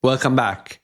Welcome back.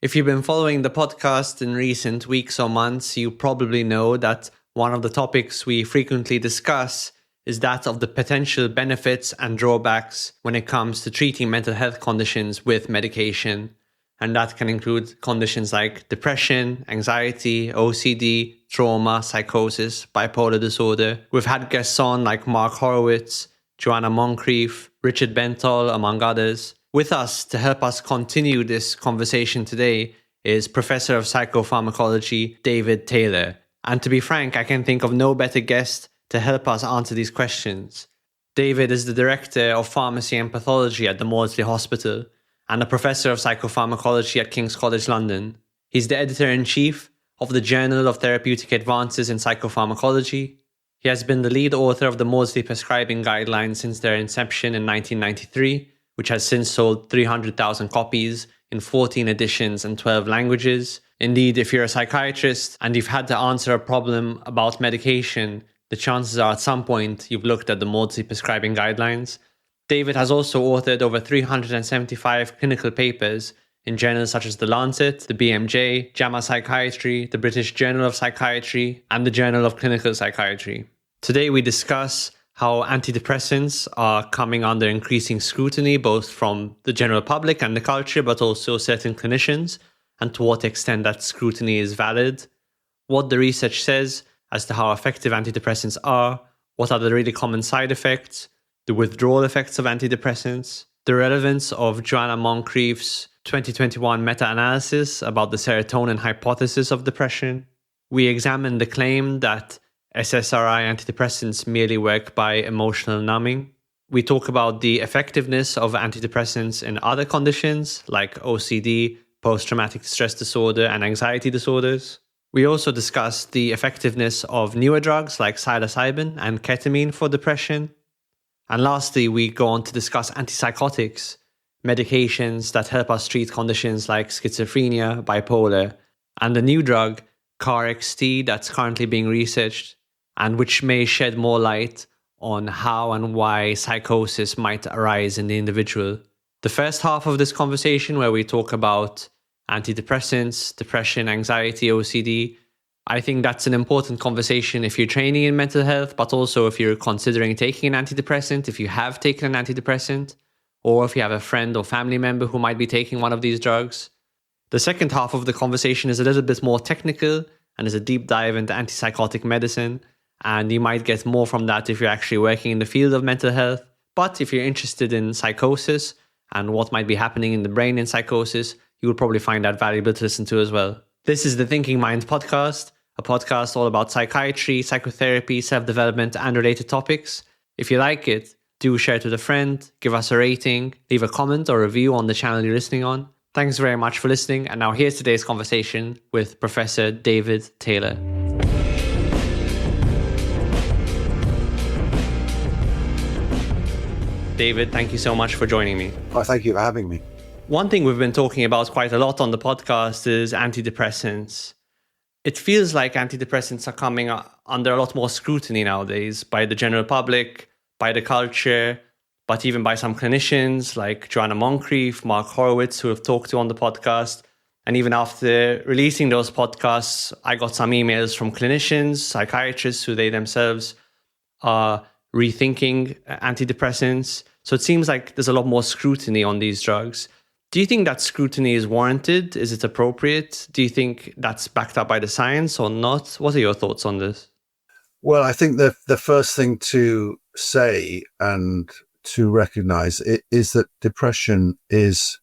If you've been following the podcast in recent weeks or months, you probably know that one of the topics we frequently discuss is that of the potential benefits and drawbacks when it comes to treating mental health conditions with medication. And that can include conditions like depression, anxiety, OCD, trauma, psychosis, bipolar disorder. We've had guests on like Mark Horowitz, Joanna Moncrief, Richard Bentall, among others. With us to help us continue this conversation today is Professor of Psychopharmacology, David Taylor. And to be frank, I can think of no better guest to help us answer these questions. David is the Director of Pharmacy and Pathology at the Maudsley Hospital and a Professor of Psychopharmacology at King's College London. He's the Editor-in-Chief of the Journal of Therapeutic Advances in Psychopharmacology. He has been the lead author of the Maudsley Prescribing Guidelines since their inception in 1993, which has since sold 300,000 copies in 14 editions and 12 languages. Indeed, if you're a psychiatrist and you've had to answer a problem about medication, the chances are at some point you've looked at the Maudsley Prescribing Guidelines. David has also authored over 375 clinical papers in journals such as the Lancet, the BMJ, JAMA Psychiatry, the British Journal of Psychiatry, and the Journal of Clinical Psychiatry. Today we discuss how antidepressants are coming under increasing scrutiny, both from the general public and the culture, but also certain clinicians, and to what extent that scrutiny is valid, what the research says as to how effective antidepressants are, what are the really common side effects, the withdrawal effects of antidepressants, the relevance of Joanna Moncrief's 2021 meta-analysis about the serotonin hypothesis of depression. We examine the claim that SSRI antidepressants merely work by emotional numbing. We talk about the effectiveness of antidepressants in other conditions like OCD, post-traumatic stress disorder, and anxiety disorders. We also discuss the effectiveness of newer drugs like psilocybin and ketamine for depression. And lastly, we go on to discuss antipsychotics, medications that help us treat conditions like schizophrenia, bipolar, and the new drug, KarXT, that's currently being researched, and which may shed more light on how and why psychosis might arise in the individual. The first half of this conversation, where we talk about antidepressants, depression, anxiety, OCD, I think that's an important conversation if you're training in mental health, but also if you're considering taking an antidepressant, if you have taken an antidepressant, or if you have a friend or family member who might be taking one of these drugs. The second half of the conversation is a little bit more technical and is a deep dive into antipsychotic medicine. And you might get more from that if you're actually working in the field of mental health. But if you're interested in psychosis and what might be happening in the brain in psychosis, you will probably find that valuable to listen to as well. This is the Thinking Mind podcast, a podcast all about psychiatry, psychotherapy, self-development, and related topics. If you like it, do share it with a friend, give us a rating, leave a comment or review on the channel you're listening on. Thanks very much for listening. And now here's today's conversation with Professor David Taylor. David, thank you so much for joining me. Oh, thank you for having me. One thing we've been talking about quite a lot on the podcast is antidepressants. It feels like antidepressants are coming under a lot more scrutiny nowadays by the general public, by the culture, but even by some clinicians like Joanna Moncrief, Mark Horowitz, who have talked to on the podcast. And even after releasing those podcasts, I got some emails from clinicians, psychiatrists, who they themselves are rethinking antidepressants. So it seems like there's a lot more scrutiny on these drugs. Do you think that scrutiny is warranted? Is it appropriate? Do you think that's backed up by the science or not? What are your thoughts on this? Well, I think the first thing to say and to recognize is that depression is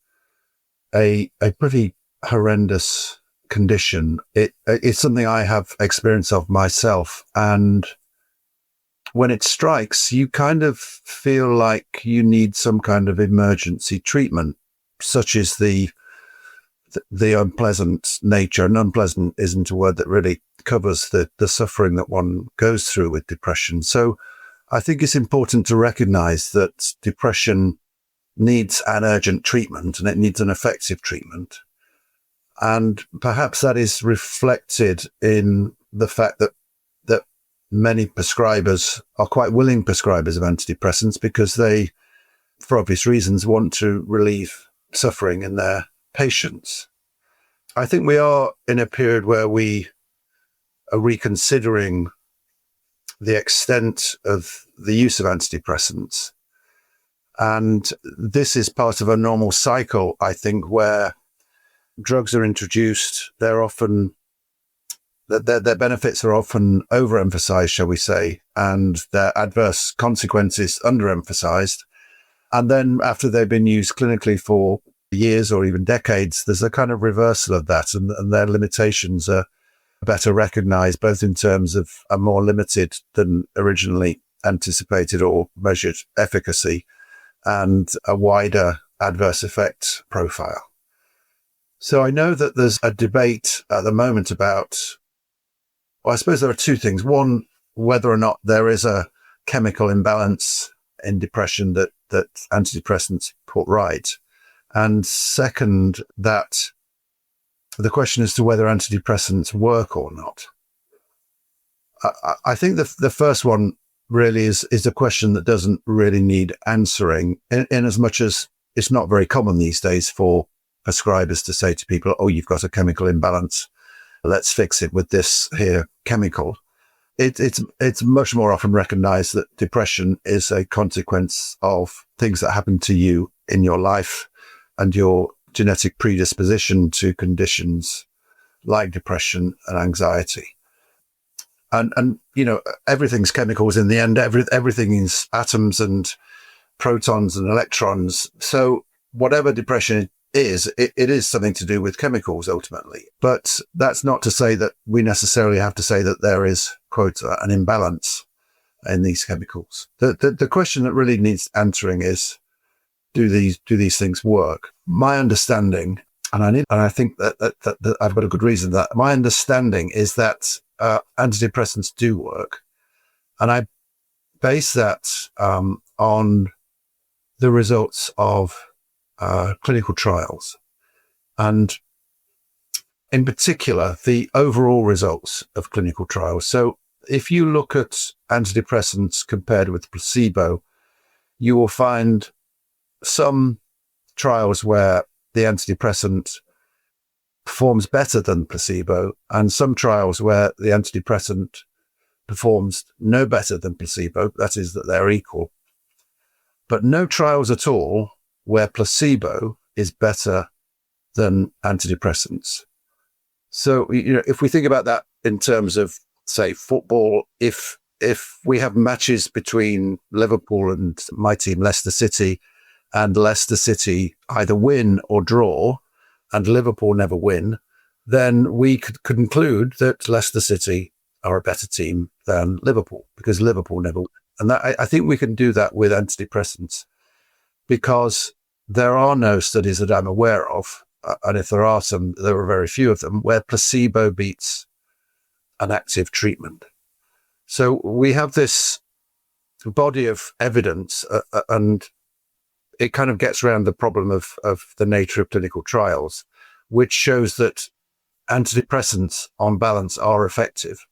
a pretty horrendous condition. It's something I have experience of myself, and when it strikes, you kind of feel like you need some kind of emergency treatment, such as the unpleasant nature. And unpleasant isn't a word that really covers the suffering that one goes through with depression. So I think it's important to recognize that depression needs an urgent treatment, and it needs an effective treatment. And perhaps that is reflected in the fact that many prescribers are quite willing prescribers of antidepressants because they, for obvious reasons, want to relieve suffering in their patients. I think we are in a period where we are reconsidering the extent of the use of antidepressants. And this is part of a normal cycle, I think, where drugs are introduced. Their benefits are often overemphasized, shall we say, and their adverse consequences underemphasized. And then after they've been used clinically for years or even decades, there's a kind of reversal of that, and their limitations are better recognized, both in terms of a more limited than originally anticipated or measured efficacy and a wider adverse effect profile. So I know that there's a debate at the moment about, well, I suppose there are two things. One, whether or not there is a chemical imbalance in depression that antidepressants put right. And second, that the question as to whether antidepressants work or not. I think the first one really is a question that doesn't really need answering, in as much as it's not very common these days for prescribers to say to people, oh, you've got a chemical imbalance, let's fix it with this here chemical. It's much more often recognized that depression is a consequence of things that happen to you in your life and your genetic predisposition to conditions like depression and anxiety. And you know, everything's chemicals in the end. Everything is atoms and protons and electrons. So whatever depression is, it is something to do with chemicals ultimately. But that's not to say that we necessarily have to say that there is, quote, an imbalance in these chemicals. The question that really needs answering is, do these things work? My understanding, and I think that I've got a good reason that my understanding is that antidepressants do work, and I base that on the results of clinical trials, and in particular the overall results of clinical trials. So if you look at antidepressants compared with placebo, you will find some trials where the antidepressant performs better than placebo, and some trials where the antidepressant performs no better than placebo, that is, that they're equal. But no trials at all where placebo is better than antidepressants. So, you know, if we think about that in terms of, say, football, if we have matches between Liverpool and my team, Leicester City, and Leicester City either win or draw, and Liverpool never win, then we could conclude that Leicester City are a better team than Liverpool, because Liverpool never win. And that, I think we can do that with antidepressants, because there are no studies that I'm aware of, and if there are some, there are very few of them, where placebo beats an active treatment. So we have this body of evidence, and it kind of gets around the problem of the nature of clinical trials, which shows that antidepressants on balance are effective.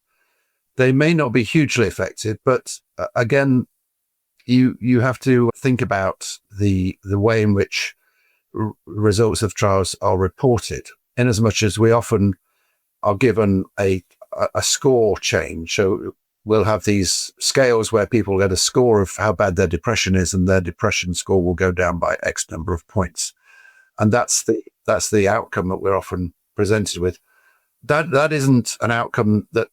They may not be hugely effective, but again, you have to think about the way in which results of trials are reported, in as much as we often are given a score change. So we'll have these scales where people get a score of how bad their depression is, and their depression score will go down by X number of points. And that's the outcome that we're often presented with. That isn't an outcome that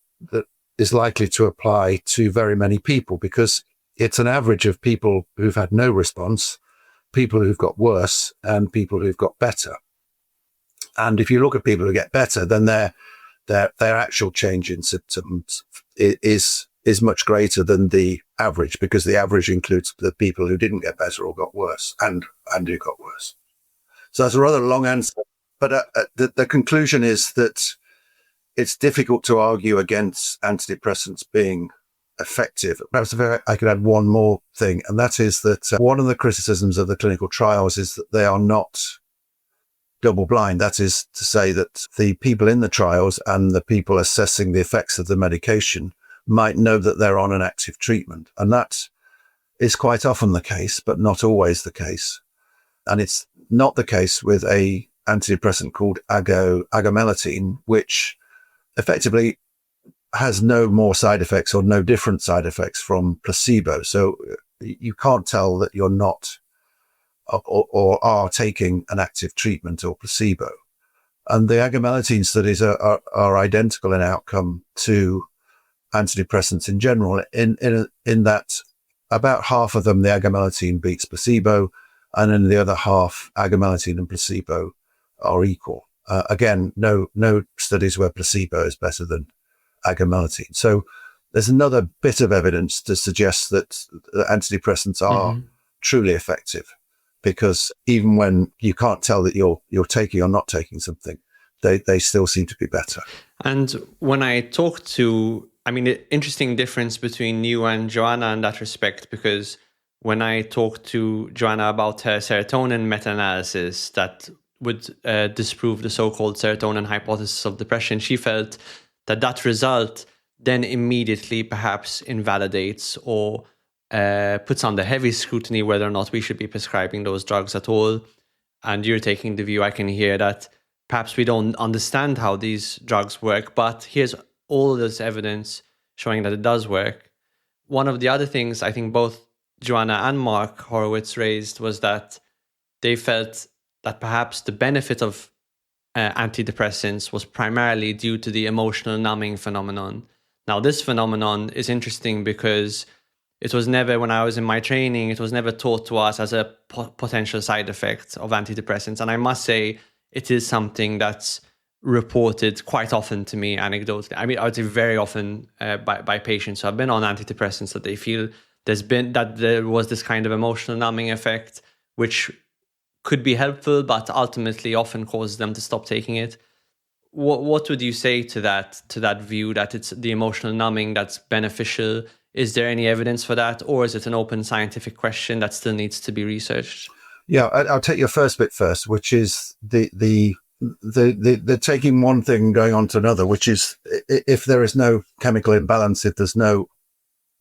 is likely to apply to very many people, because it's an average of people who've had no response, people who've got worse, and people who've got better. And if you look at people who get better, then their actual change in symptoms is much greater than the average, because the average includes the people who didn't get better or got worse and who got worse. So that's a rather long answer, but the conclusion is that it's difficult to argue against antidepressants being effective. Perhaps if I could add one more thing, and that is that one of the criticisms of the clinical trials is that they are not double blind. That is to say that the people in the trials and the people assessing the effects of the medication might know that they're on an active treatment. And that is quite often the case, but not always the case. And it's not the case with a antidepressant called agomelatine, which effectively has no more side effects or no different side effects from placebo. So you can't tell that you're not or are taking an active treatment or placebo. And the agomelatine studies are identical in outcome to antidepressants in general, in that about half of them, the agomelatine beats placebo, and in the other half, agomelatine and placebo are equal. Again, no studies where placebo is better than agomelatine. So there's another bit of evidence to suggest that antidepressants are truly effective, because even when you can't tell that you're taking or not taking something, they still seem to be better. And when I talk to, interesting difference between you and Joanna in that respect, because when I talked to Joanna about her serotonin meta-analysis that would disprove the so-called serotonin hypothesis of depression, she felt that result then immediately perhaps invalidates or puts under heavy scrutiny whether or not we should be prescribing those drugs at all. And you're taking the view, I can hear, that perhaps we don't understand how these drugs work, but here's all this evidence showing that it does work. One of the other things I think both Joanna and Mark Horowitz raised was that they felt that perhaps the benefit of antidepressants was primarily due to the emotional numbing phenomenon. Now, this phenomenon is interesting because it was never, when I was in my training, it was never taught to us as a potential side effect of antidepressants. And I must say, it is something that's reported quite often to me anecdotally. I would say very often by patients who have been on antidepressants, that they feel there was this kind of emotional numbing effect, which could be helpful, but ultimately often causes them to stop taking it. What would you say to that view that it's the emotional numbing that's beneficial? Is there any evidence for that, or is it an open scientific question that still needs to be researched? Yeah, I'll take your first bit first, which is the taking one thing and going on to another, which is if there is no chemical imbalance, if there's no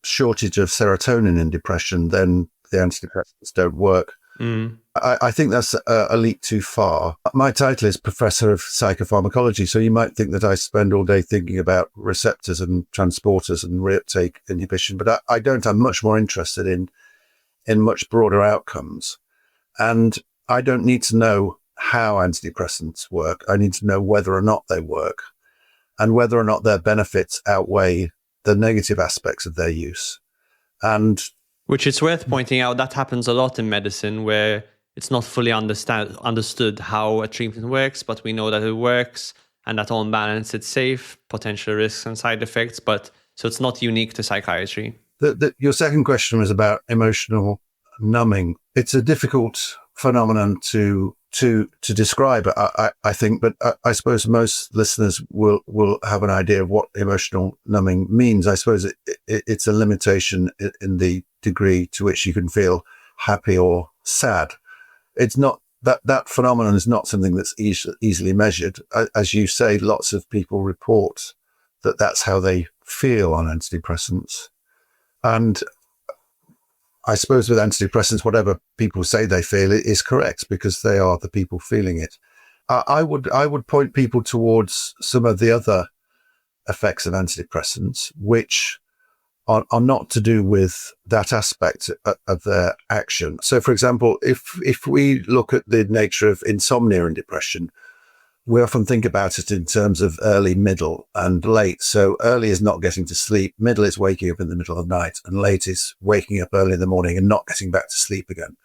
shortage of serotonin in depression, then the antidepressants don't work. I think that's a leap too far. My title is Professor of Psychopharmacology, so you might think that I spend all day thinking about receptors and transporters and reuptake inhibition, but I don't. I'm much more interested in much broader outcomes. And I don't need to know how antidepressants work. I need to know whether or not they work and whether or not their benefits outweigh the negative aspects of their use. And which it's worth pointing out that happens a lot in medicine, where it's not fully understood how a treatment works, but we know that it works and that on balance it's safe, potential risks and side effects. But so it's not unique to psychiatry. Your second question was about emotional numbing. It's a difficult phenomenon to describe, I think, but I suppose most listeners will have an idea of what emotional numbing means. I suppose it's a limitation in the degree to which you can feel happy or sad. It's not that phenomenon is not something that's easily measured. As you say, lots of people report that that's how they feel on antidepressants. And I suppose with antidepressants, whatever people say they feel is correct, because they are the people feeling it. I would point people towards some of the other effects of antidepressants, which are not to do with that aspect of their action. So, for example, if we look at the nature of insomnia and depression, we often think about it in terms of early, middle, and late. So early is not getting to sleep, middle is waking up in the middle of the night, and late is waking up early in the morning and not getting back to sleep again.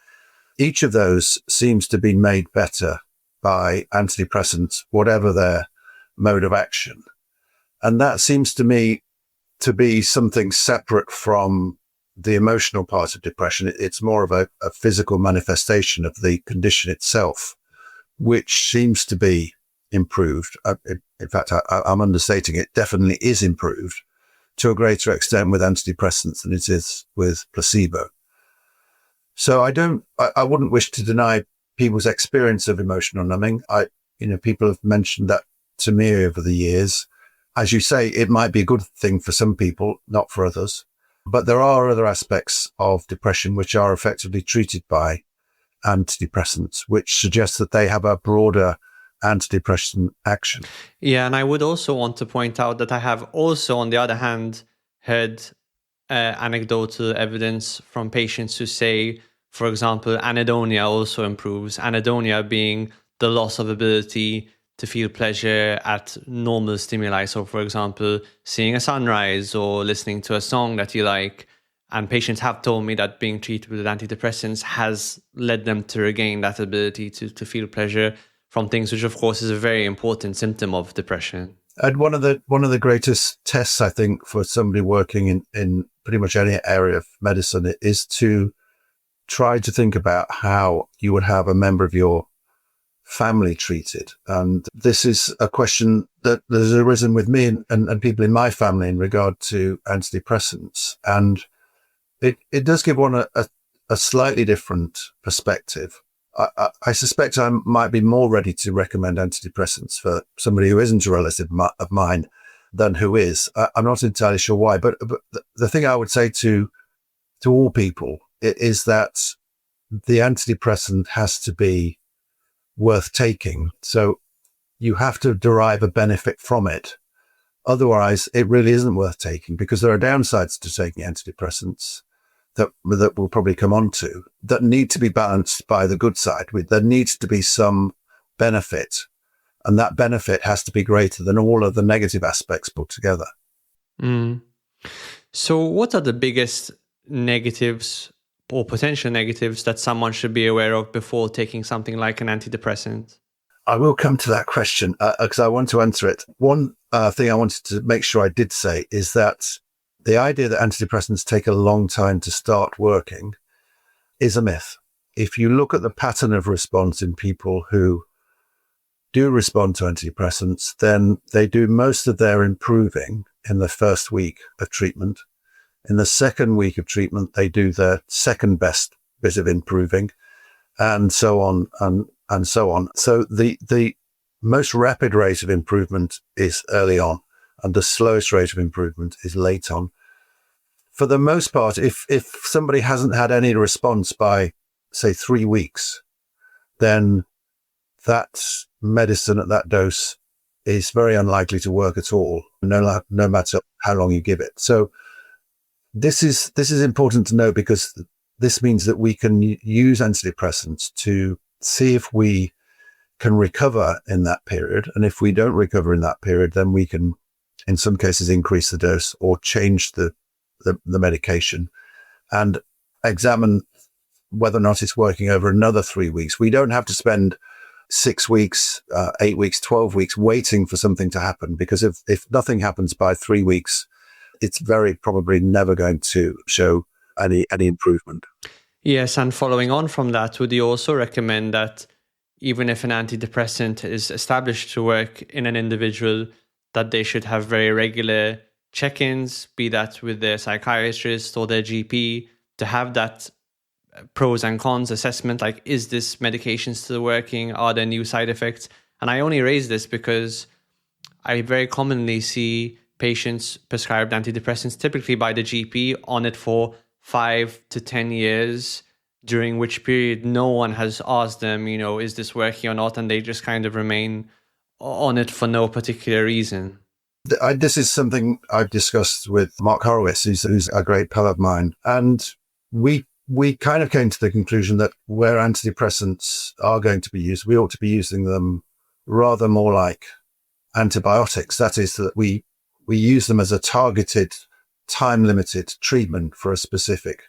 Each of those seems to be made better by antidepressants, whatever their mode of action. And that seems to me to be something separate from the emotional part of depression. It's more of a physical manifestation of the condition itself, which seems to be improved. In fact, I'm understating it. Definitely is improved to a greater extent with antidepressants than it is with placebo. So I wouldn't wish to deny people's experience of emotional numbing. People have mentioned that to me over the years. As you say, it might be a good thing for some people, not for others. But there are other aspects of depression which are effectively treated by antidepressants, which suggests that they have a broader antidepressant action. Yeah, and I would also want to point out that I have also, on the other hand, heard anecdotal evidence from patients who say, for example, anhedonia also improves. Anhedonia being the loss of ability to feel pleasure at normal stimuli. So, for example, seeing a sunrise or listening to a song that you like. And patients have told me that being treated with antidepressants has led them to regain that ability to feel pleasure from things, which of course is a very important symptom of depression. And one of the greatest tests, I think, for somebody working in pretty much any area of medicine is to try to think about how you would have a member of your family treated. And this is a question that has arisen with me and people in my family in regard to antidepressants. And it does give one a slightly different perspective. I suspect I might be more ready to recommend antidepressants for somebody who isn't a relative of mine than who is. I'm not entirely sure why, but the thing I would say to all people is that the antidepressant has to be worth taking. So you have to derive a benefit from it. Otherwise, it really isn't worth taking, because there are downsides to taking antidepressants that we'll probably come on to, that need to be balanced by the good side. There needs to be some benefit, and that benefit has to be greater than all of the negative aspects put together. So what are the biggest negatives or potential negatives that someone should be aware of before taking something like an antidepressant? I will come to that question because I want to answer it. One thing I wanted to make sure I did say is that the idea that antidepressants take a long time to start working is a myth. If you look at the pattern of response in people who do respond to antidepressants, then they do most of their improving in the first week of treatment. In the second week of treatment, they do their second best bit of improving, and so on and so on. So the most rapid rate of improvement is early on, and the slowest rate of improvement is late on. For the most part, if somebody hasn't had any response by, say, 3 weeks, then that medicine at that dose is very unlikely to work at all, no matter how long you give it. So this is important to know, because this means that we can use antidepressants to see if we can recover in that period. And if we don't recover in that period, then we can, in some cases, increase the dose or change the medication and examine whether or not it's working over another 3 weeks. We don't have to spend 6 weeks, 8 weeks, 12 weeks waiting for something to happen, because if nothing happens by 3 weeks, it's very probably never going to show any improvement. Yes, and following on from that, would you also recommend that even if an antidepressant is established to work in an individual, that they should have very regular check-ins, be that with their psychiatrist or their GP, to have that pros and cons assessment, like, is this medication still working? Are there new side effects? And I only raise this because I very commonly see patients prescribed antidepressants, typically by the GP, on it for 5 to 10 years, during which period no one has asked them, is this working or not? And they just kind of remain on it for no particular reason. This is something I've discussed with Mark Horowitz, who's a great pal of mine. And we kind of came to the conclusion that where antidepressants are going to be used, we ought to be using them rather more like antibiotics. That is, that we use them as a targeted, time-limited treatment for a specific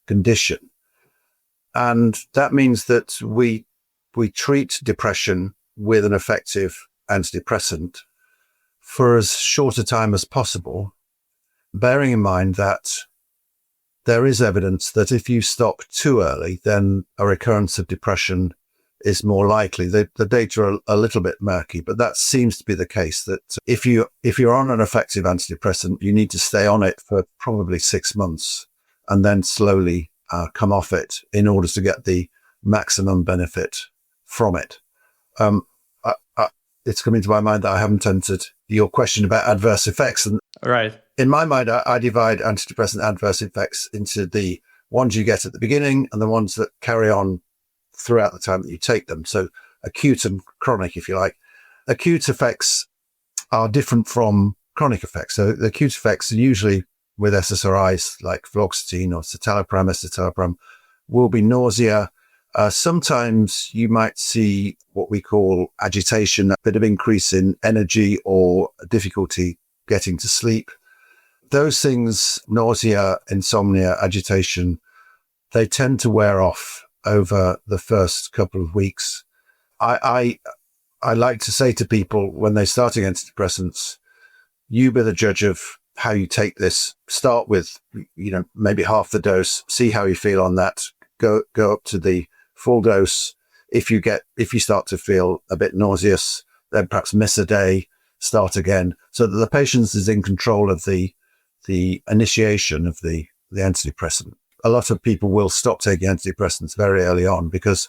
condition. And that means that we treat depression with an effective antidepressant for as short a time as possible, bearing in mind that there is evidence that if you stop too early, then a recurrence of depression is more likely. The data are a little bit murky, but that seems to be the case, that if you're on an effective antidepressant, you need to stay on it for probably 6 months and then slowly come off it in order to get the maximum benefit from it. It's coming to my mind that I haven't answered your question about adverse effects. And right. In my mind, I divide antidepressant adverse effects into the ones you get at the beginning and the ones that carry on throughout the time that you take them. So acute and chronic, if you like. Acute effects are different from chronic effects. So the acute effects are usually with SSRIs like fluoxetine or escitalopram will be nausea. Sometimes you might see what we call agitation, a bit of increase in energy or difficulty getting to sleep. Those things, nausea, insomnia, agitation, they tend to wear off over the first couple of weeks. I like to say to people when they're starting antidepressants, you be the judge of how you take this. Start with, maybe half the dose, see how you feel on that, go up to the full dose. If you start to feel a bit nauseous, then perhaps miss a day, start again, so that the patient is in control of the initiation of the antidepressant. A lot of people will stop taking antidepressants very early on because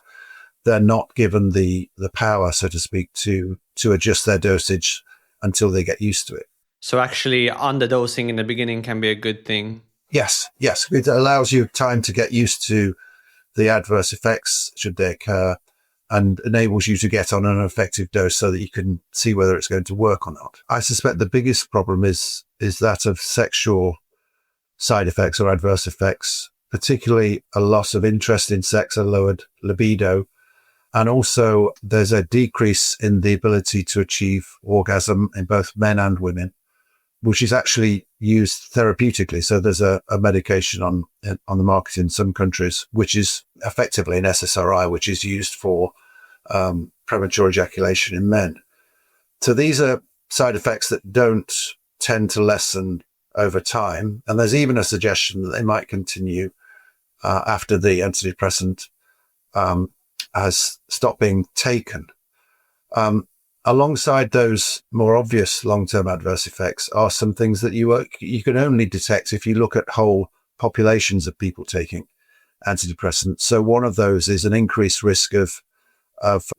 they're not given the power, so to speak, to adjust their dosage until they get used to it. So actually underdosing in the beginning can be a good thing. Yes. It allows you time to get used to the adverse effects should they occur, and enables you to get on an effective dose so that you can see whether it's going to work or not. I suspect the biggest problem is that of sexual side effects or adverse effects, particularly a loss of interest in sex, a lowered libido. And also there's a decrease in the ability to achieve orgasm in both men and women, which is actually used therapeutically. So there's a medication on the market in some countries, which is effectively an SSRI, which is used for premature ejaculation in men. So these are side effects that don't tend to lessen over time. And there's even a suggestion that they might continue after the antidepressant has stopped being taken. Alongside those more obvious long-term adverse effects are some things that you can only detect if you look at whole populations of people taking antidepressants. So one of those is an increased risk of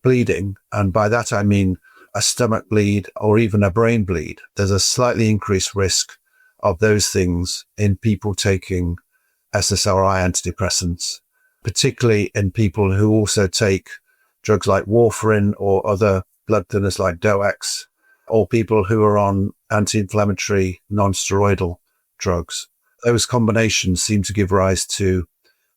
bleeding. And by that, I mean a stomach bleed or even a brain bleed. There's a slightly increased risk of those things in people taking SSRI antidepressants, particularly in people who also take drugs like warfarin or other blood thinners like DOACs, or people who are on anti-inflammatory non-steroidal drugs. Those combinations seem to give rise to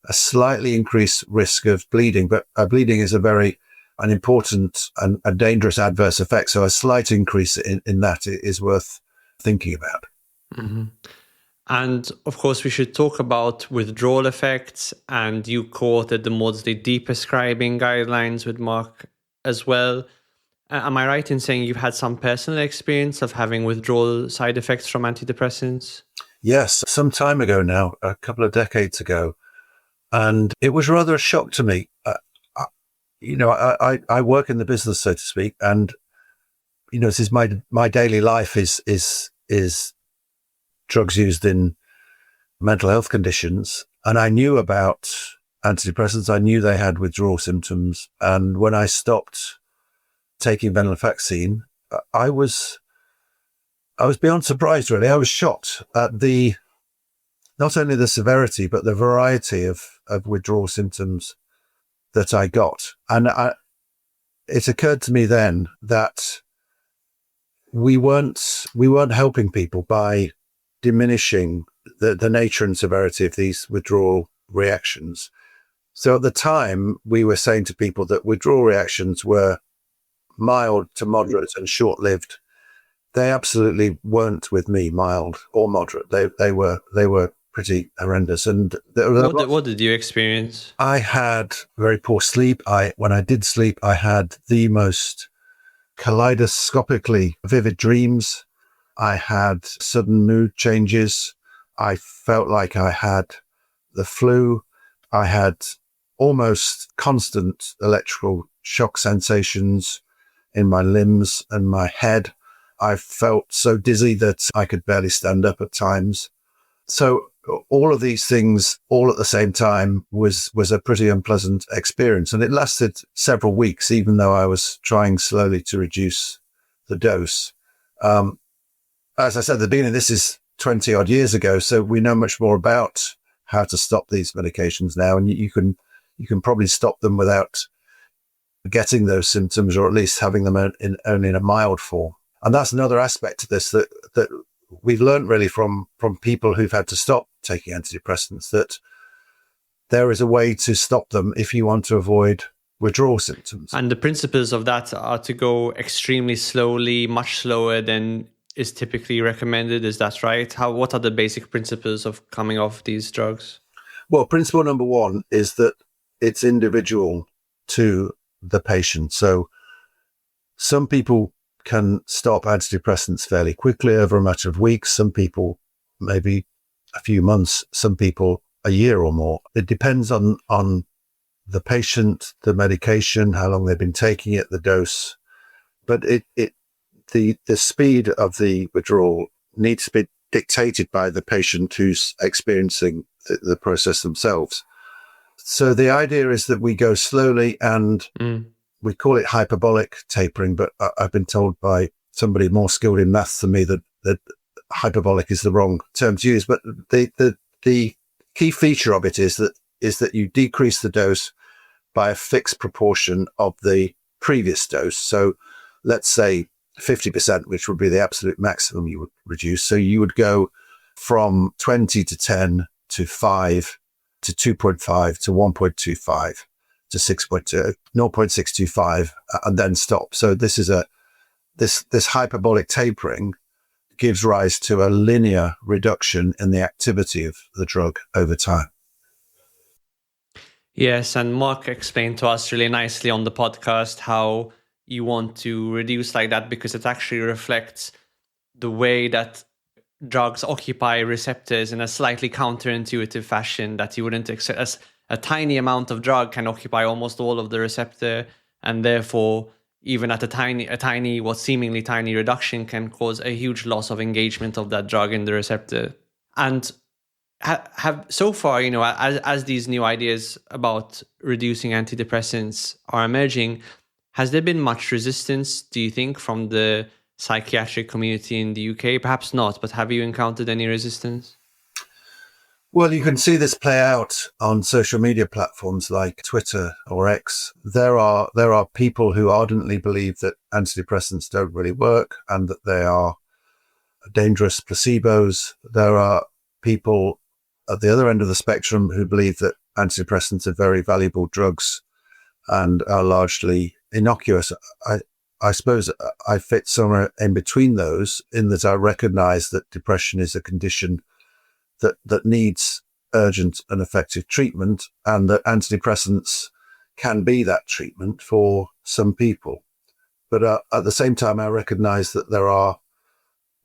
a slightly increased risk of bleeding, but bleeding is an important and a dangerous adverse effect. So a slight increase in that is worth thinking about. Mm-hmm. And of course, we should talk about withdrawal effects. And you quoted the Maudsley Prescribing Guidelines with Mark as well. Am I right in saying you've had some personal experience of having withdrawal side effects from antidepressants? Yes, some time ago now, a couple of decades ago. And it was rather a shock to me. I work in the business, so to speak, and this is my daily life is drugs used in mental health conditions. And I knew about antidepressants. I knew they had withdrawal symptoms. And when I stopped taking venlafaxine, I was beyond surprised, really. I was shocked at not only the severity, but the variety of withdrawal symptoms that I got. And it occurred to me then that we weren't helping people by diminishing the nature and severity of these withdrawal reactions. So at the time, we were saying to people that withdrawal reactions were mild to moderate and short-lived. They absolutely weren't with me, mild or moderate. They were pretty horrendous. And what did you experience? I had very poor sleep. When I did sleep, I had the most kaleidoscopically vivid dreams. I had sudden mood changes. I felt like I had the flu. I had almost constant electrical shock sensations in my limbs and my head. I felt so dizzy that I could barely stand up at times. So all of these things all at the same time was a pretty unpleasant experience. And it lasted several weeks, even though I was trying slowly to reduce the dose. As I said at the beginning, this is 20 odd years ago. So we know much more about how to stop these medications now. And you can probably stop them without getting those symptoms, or at least having them only in a mild form. And that's another aspect of this that we've learned really from people who've had to stop taking antidepressants, that there is a way to stop them if you want to avoid withdrawal symptoms. And the principles of that are to go extremely slowly, much slower than is typically recommended. Is that right? What are the basic principles of coming off these drugs? Well, principle number one is that it's individual to the patient. So some people can stop antidepressants fairly quickly over a matter of weeks. Some people maybe a few months, some people a year or more. It depends on the patient, the medication, how long they've been taking it, the dose. But the speed of the withdrawal needs to be dictated by the patient who's experiencing the process themselves. So the idea is that we go slowly, and we call it hyperbolic tapering, but I've been told by somebody more skilled in maths than me that hyperbolic is the wrong term to use. But the key feature of it is that you decrease the dose by a fixed proportion of the previous dose. So let's say 50%, which would be the absolute maximum you would reduce. So you would go from 20 to 10 to 5 to 2.5 to 1.25 to 6.2, 0.625, and then stop. So this is this hyperbolic tapering gives rise to a linear reduction in the activity of the drug over time. Yes, and Mark explained to us really nicely on the podcast how you want to reduce like that, because it actually reflects the way that drugs occupy receptors in a slightly counterintuitive fashion that you wouldn't expect. As a tiny amount of drug can occupy almost all of the receptor, and therefore even at a tiny, what seemingly tiny reduction can cause a huge loss of engagement of that drug in the receptor. And have so far, as these new ideas about reducing antidepressants are emerging, has there been much resistance, do you think, from the psychiatric community in the UK? Perhaps not, but have you encountered any resistance? Well, you can see this play out on social media platforms like Twitter or X. There are people who ardently believe that antidepressants don't really work and that they are dangerous placebos. There are people at the other end of the spectrum who believe that antidepressants are very valuable drugs and are largely innocuous. I suppose I fit somewhere in between those, in that I recognize that depression is a condition that needs urgent and effective treatment, and that antidepressants can be that treatment for some people. But at the same time, I recognize that there are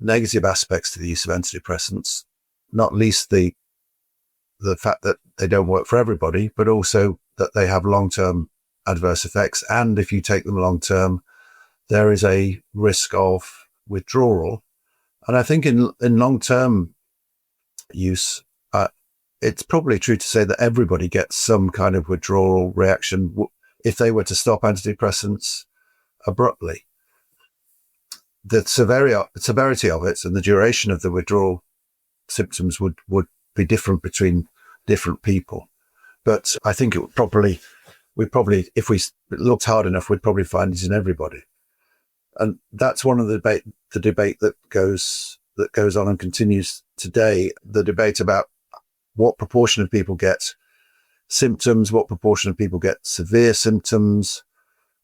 negative aspects to the use of antidepressants, not least the fact that they don't work for everybody, but also that they have long-term adverse effects. And if you take them long-term, there is a risk of withdrawal. And I think in long-term use, it's probably true to say that everybody gets some kind of withdrawal reaction if they were to stop antidepressants abruptly. The severity of it and the duration of the withdrawal symptoms would be different between different people. But I think it would probably, if we looked hard enough, we'd probably find it in everybody. And that's one of the debate that goes on and continues today. The debate about what proportion of people get symptoms, what proportion of people get severe symptoms.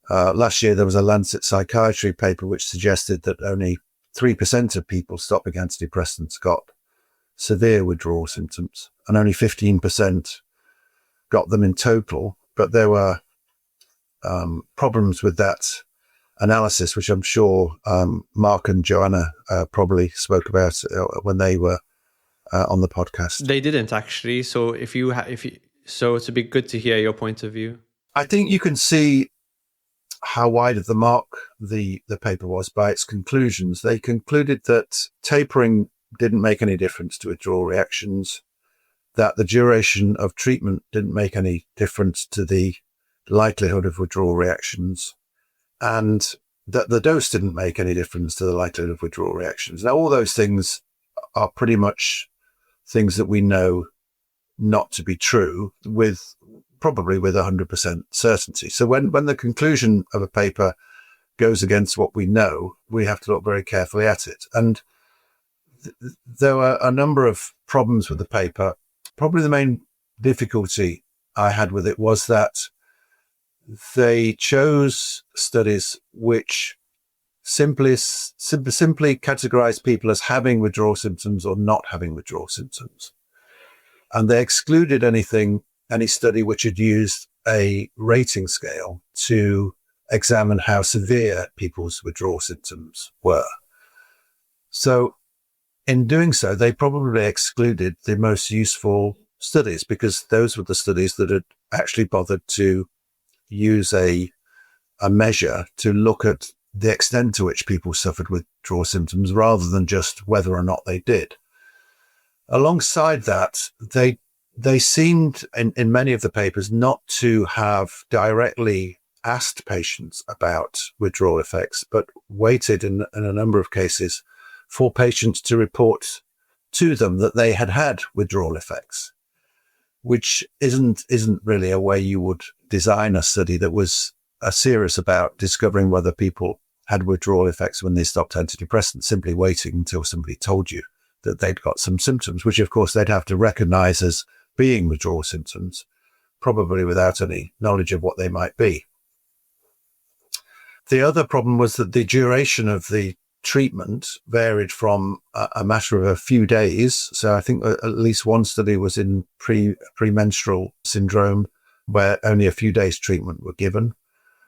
Last year, there was a Lancet Psychiatry paper which suggested that only 3% of people stopping antidepressants got severe withdrawal symptoms, and only 15% got them in total. But there were problems with that analysis, which I'm sure Mark and Joanna probably spoke about when they were on the podcast. They didn't actually. So so it'd be good to hear your point of view. I think you can see how wide of the mark the paper was by its conclusions. They concluded that tapering didn't make any difference to withdrawal reactions, that the duration of treatment didn't make any difference to the likelihood of withdrawal reactions, and that the dose didn't make any difference to the likelihood of withdrawal reactions. Now, all those things are pretty much things that we know not to be true, with probably with 100% certainty. So when the conclusion of a paper goes against what we know, we have to look very carefully at it. And there were a number of problems with the paper. Probably the main difficulty I had with it was that they chose studies which simply categorized people as having withdrawal symptoms or not having withdrawal symptoms. And they excluded any study which had used a rating scale to examine how severe people's withdrawal symptoms were. So in doing so, they probably excluded the most useful studies, because those were the studies that had actually bothered to use a measure to look at the extent to which people suffered withdrawal symptoms rather than just whether or not they did. Alongside that, they seemed in many of the papers not to have directly asked patients about withdrawal effects, but waited in a number of cases for patients to report to them that they had withdrawal effects, which isn't really a way you would design a study that was serious about discovering whether people had withdrawal effects when they stopped antidepressants, simply waiting until somebody told you that they'd got some symptoms, which of course they'd have to recognize as being withdrawal symptoms, probably without any knowledge of what they might be. The other problem was that the duration of the treatment varied from a matter of a few days. So I think at least one study was in premenstrual syndrome, where only a few days treatment were given.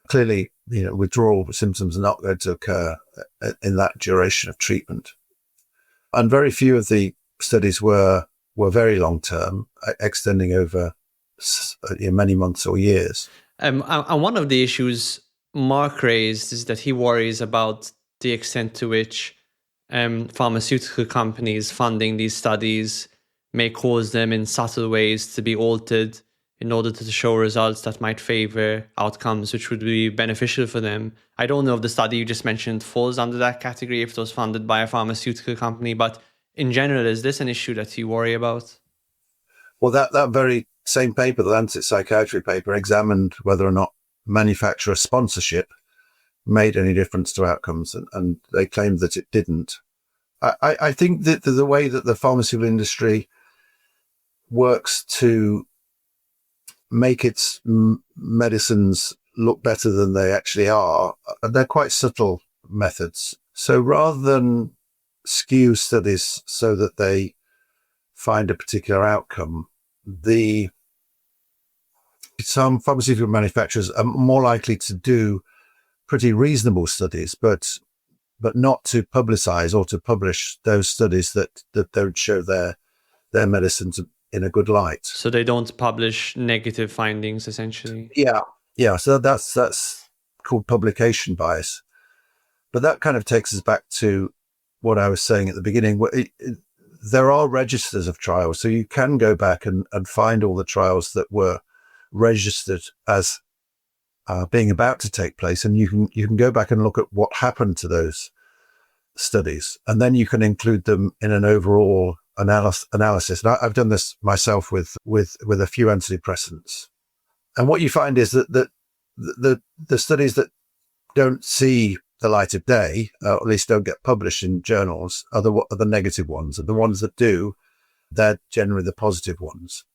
Clearly, withdrawal symptoms are not going to occur in that duration of treatment. And very few of the studies were very long term, extending over many months or years. And one of the issues Mark raised is that he worries about the extent to which pharmaceutical companies funding these studies may cause them in subtle ways to be altered in order to show results that might favor outcomes which would be beneficial for them. I don't know if the study you just mentioned falls under that category, if it was funded by a pharmaceutical company, but in general, is this an issue that you worry about? Well, that very same paper, the Lancet Psychiatry paper, examined whether or not manufacturer sponsorship made any difference to outcomes, and they claimed that it didn't. I think that the way that the pharmaceutical industry works to make its medicines look better than they actually are, they're quite subtle methods. So rather than skew studies so that they find a particular outcome, some pharmaceutical manufacturers are more likely to do pretty reasonable studies, but not to publicize or to publish those studies that don't show their medicines in a good light. So they don't publish negative findings, essentially. Yeah. So that's called publication bias. But that kind of takes us back to what I was saying at the beginning. There are registers of trials, so you can go back and find all the trials that were registered as being about to take place, and you can go back and look at what happened to those studies, and then you can include them in an overall analysis. And I've done this myself with a few antidepressants, and what you find is that the studies that don't see the light of day, or at least don't get published in journals, are the negative ones, and the ones that do, they're generally the positive ones.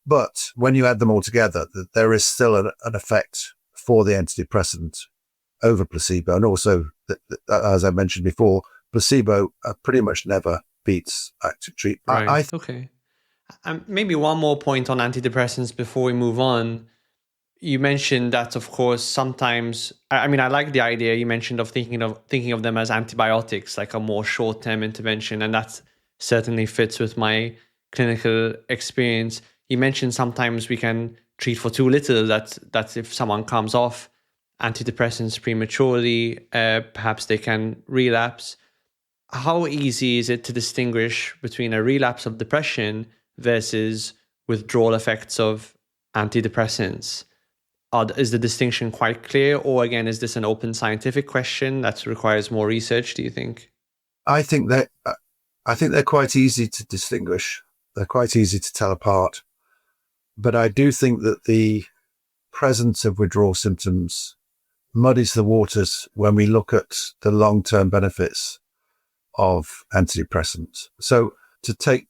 But when you add them all together, there is still an effect for the antidepressant over placebo. And also, as I mentioned before, placebo pretty much never beats active treatment. Right. Okay. Maybe one more point on antidepressants before we move on. You mentioned that, of course, sometimes, I like the idea you mentioned of thinking of them as antibiotics, like a more short-term intervention, and that certainly fits with my clinical experience. You mentioned sometimes we can treat for too little, that if someone comes off antidepressants prematurely, perhaps they can relapse. How easy is it to distinguish between a relapse of depression versus withdrawal effects of antidepressants? Is the distinction quite clear, or again, is this an open scientific question that requires more research, do you think? I think they're quite easy to distinguish. They're quite easy to tell apart. But I do think that the presence of withdrawal symptoms muddies the waters when we look at the long-term benefits of antidepressants. So to take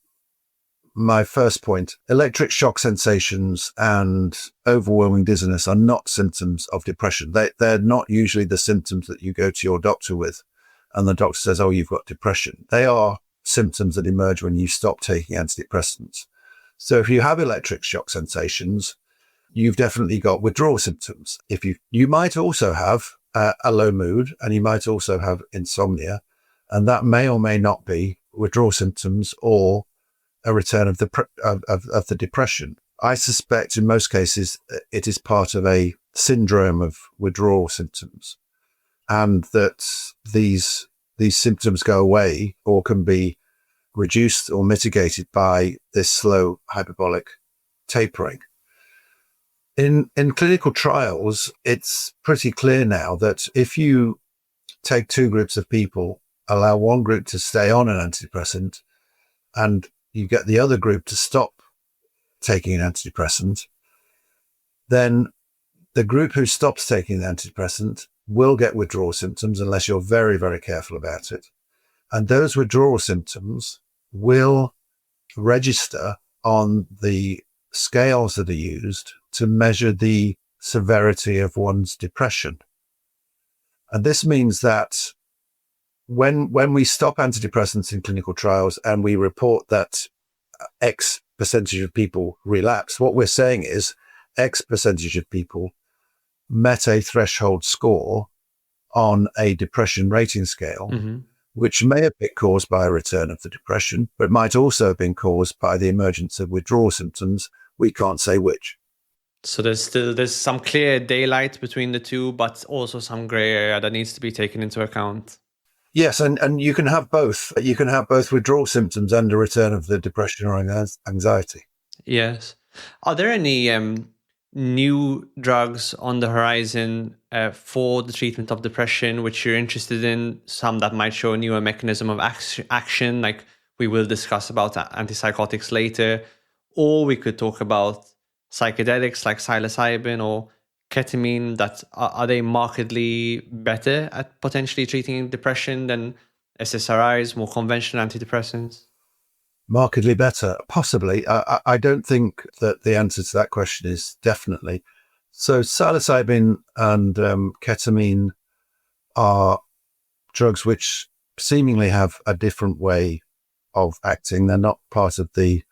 my first point, electric shock sensations and overwhelming dizziness are not symptoms of depression. They're not usually the symptoms that you go to your doctor with and the doctor says, oh, you've got depression. They are symptoms that emerge when you stop taking antidepressants. So if you have electric shock sensations, you've definitely got withdrawal symptoms. If you might also have a low mood, and you might also have insomnia, and that may or may not be withdrawal symptoms or a return of the depression. I suspect in most cases it is part of a syndrome of withdrawal symptoms, and that these symptoms go away or can be reduced or mitigated by this slow hyperbolic tapering. In clinical trials, it's pretty clear now that if you take two groups of people, allow one group to stay on an antidepressant, and you get the other group to stop taking an antidepressant, then the group who stops taking the antidepressant will get withdrawal symptoms unless you're very, very careful about it. And those withdrawal symptoms will register on the scales that are used to measure the severity of one's depression. And this means that when we stop antidepressants in clinical trials and we report that X percentage of people relapse, what we're saying is X percentage of people met a threshold score on a depression rating scale, which may have been caused by a return of the depression, but might also have been caused by the emergence of withdrawal symptoms. We can't say which. So there's some clear daylight between the two, but also some gray area that needs to be taken into account. Yes, and you can have both. You can have both withdrawal symptoms and a return of the depression or anxiety. Yes. Are there any new drugs on the horizon for the treatment of depression which you're interested in? Some that might show a newer mechanism of action, like we will discuss about antipsychotics later, or we could talk about psychedelics like psilocybin or ketamine that are they markedly better at potentially treating depression than SSRIs, more conventional antidepressants? Markedly better, possibly. I don't think that the answer to that question is definitely. So psilocybin and ketamine are drugs which seemingly have a different way of acting. They're not part of the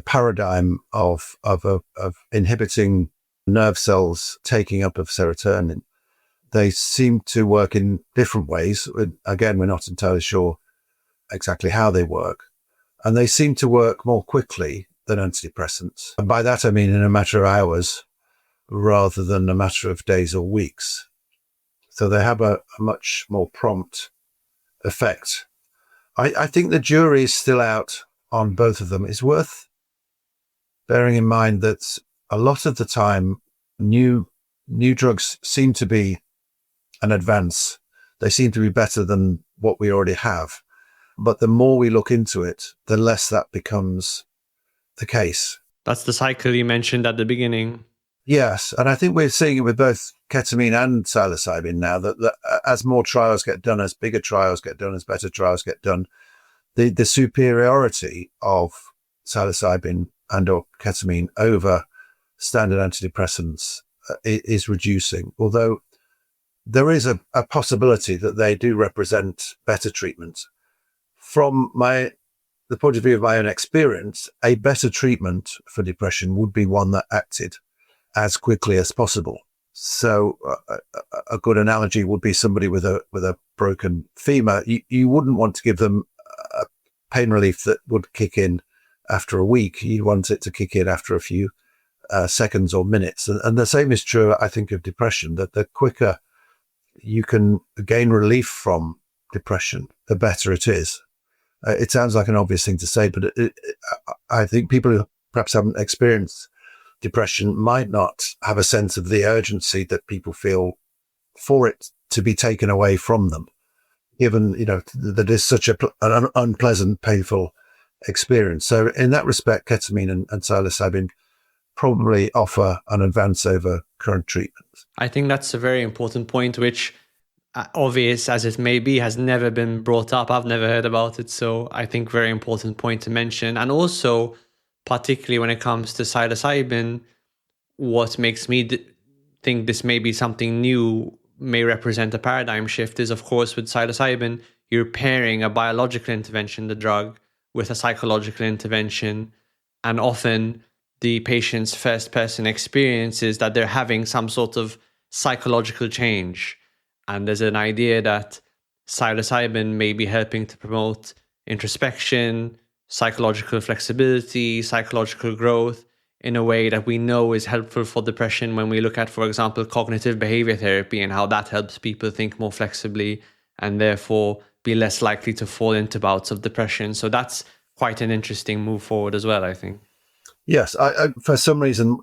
paradigm of inhibiting nerve cells taking up of serotonin. They seem to work in different ways. Again, we're not entirely sure exactly how they work. And they seem to work more quickly than antidepressants. And by that, I mean in a matter of hours rather than a matter of days or weeks. So they have a much more prompt effect. I think the jury is still out on both of them. It's worth bearing in mind that a lot of the time, new drugs seem to be an advance. They seem to be better than what we already have. But the more we look into it, the less that becomes the case. That's the cycle you mentioned at the beginning. Yes, and I think we're seeing it with both ketamine and psilocybin now, that as more trials get done, as bigger trials get done, as better trials get done, the superiority of psilocybin and or ketamine over standard antidepressants is reducing, although there is a possibility that they do represent better treatment. From the point of view of my own experience, a better treatment for depression would be one that acted as quickly as possible. So a good analogy would be somebody with a broken femur. You wouldn't want to give them a pain relief that would kick in after a week. You want it to kick in after a few seconds or minutes. And the same is true, I think, of depression, that the quicker you can gain relief from depression, the better it is. It sounds like an obvious thing to say, but I think people who perhaps haven't experienced depression might not have a sense of the urgency that people feel for it to be taken away from them, given, that is such an unpleasant, painful experience. So in that respect, ketamine and psilocybin probably offer an advance over current treatments. I think that's a very important point, which, obvious as it may be, has never been brought up. I've never heard about it. So I think very important point to mention. And also, particularly when it comes to psilocybin, what makes me think this may be something new, may represent a paradigm shift, is, of course, with psilocybin, you're pairing a biological intervention, the drug, with a psychological intervention. And often the patient's first person experience is that they're having some sort of psychological change. And there's an idea that psilocybin may be helping to promote introspection, psychological flexibility, psychological growth in a way that we know is helpful for depression when we look at, for example, cognitive behavior therapy and how that helps people think more flexibly and therefore be less likely to fall into bouts of depression. So that's quite an interesting move forward as well, I think. Yes, I, for some reason,